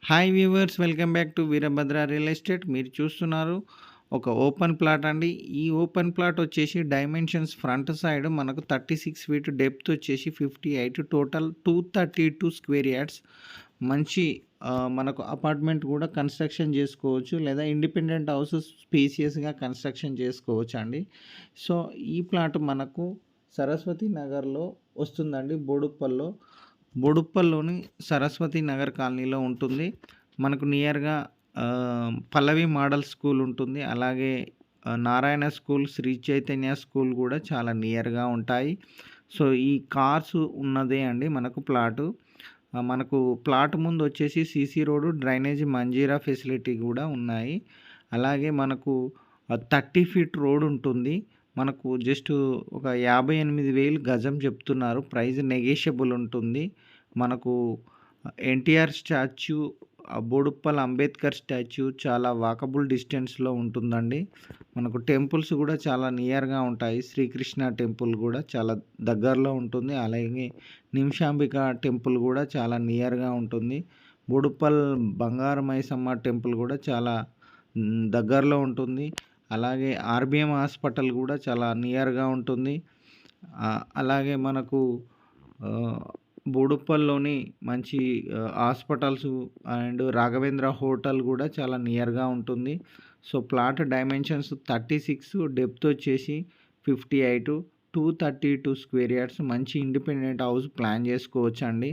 Hi viewers, welcome back to Veerabhadra real estate. మీరు చూస్తున్నారు ఒక ఓపెన్ ప్లాట్ అండి. ఈ ఓపెన్ ప్లాట్ వచ్చేసి డైమెన్షన్స్ ఫ్రంట్ సైడ్ మనకు 36 ఫీట్, డెప్త్ వచ్చేసి 58, టోటల్ 232 స్క్వేర్ యార్డ్స్. మంచి మనకు అపార్ట్మెంట్ కూడా కన్స్ట్రక్షన్ చేసుకోవచ్చు, లేదా ఇండిపెండెంట్ హౌస్ స్పేసియస్గా కన్స్ట్రక్షన్ చేసుకోవచ్చు అండి. సో ఈ ప్లాట్ మనకు సరస్వతి నగర్లో వస్తుందండి. బోడుప్పల్లోని సరస్వతి నగర్ కాలనీలో ఉంటుంది. మనకు నియర్‌గా పల్లవి మోడల్ స్కూల్ ఉంటుంది. అలాగే నారాయణ స్కూల్, శ్రీ చైతన్య స్కూల్ కూడా చాలా నియర్‌గా ఉంటాయి. సో ఈ కార్స్ ఉన్నదే అండి మనకు ప్లాటు. మనకు ప్లాట్ ముందు వచ్చేసి CC road, drainage, Manjira facility కూడా ఉన్నాయి. అలాగే మనకు 30 ఫీట్ రోడ్ ఉంటుంది. మనకు జస్ట్ ఒక 58,000 గజం చెప్తున్నారు. ప్రైస్ నెగోషియబుల్ ఉంటుంది. మనకు ఎన్టీఆర్ స్టాచ్యూ, బోడుప్పల్ అంబేద్కర్ స్టాచ్యూ చాలా వాకబుల్ డిస్టెన్స్‌లో ఉంటుందండి. మనకు టెంపుల్స్ కూడా చాలా నియర్‌గా ఉంటాయి. శ్రీకృష్ణ టెంపుల్ కూడా చాలా దగ్గరలో ఉంటుంది. అలాగే నిమిషాంబిక టెంపుల్ కూడా చాలా నియర్‌గా ఉంటుంది. బోడుప్పల్ బంగారు మైసమ్మ టెంపుల్ కూడా చాలా దగ్గరలో ఉంటుంది. అలాగే ఆర్‌బీఎం హాస్పిటల్ కూడా చాలా నియర్‌గా ఉంటుంది. అలాగే మనకు బోడుప్పల్‌లోని మంచి హాస్పిటల్స్ అండ్ రాఘవేంద్ర హోటల్ కూడా చాలా నియర్‌గా ఉంటుంది. సో ప్లాట్ డైమెన్షన్స్ 36, డెప్త్ వచ్చేసి 58, 232 స్క్వేర్ యార్డ్స్. మంచి ఇండిపెండెంట్ హౌస్ ప్లాన్ చేసుకోవచ్చండి.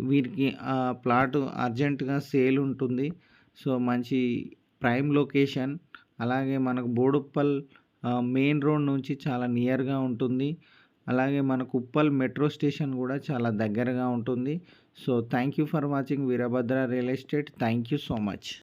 వీరికి ప్లాట్ అర్జెంట్‌గా సేల్ ఉంటుంది. సో మంచి ప్రైమ్ లొకేషన్. అలాగే మనకు బోడుప్పల్ మెయిన్ రోడ్ నుంచి చాలా నియర్‌గా ఉంటుంది. అలాగే మనకు ఉప్పల్ మెట్రో స్టేషన్ కూడా చాలా దగ్గరగా ఉంటుంది. So thank you for watching Veerabhadra real estate. Thank you so much.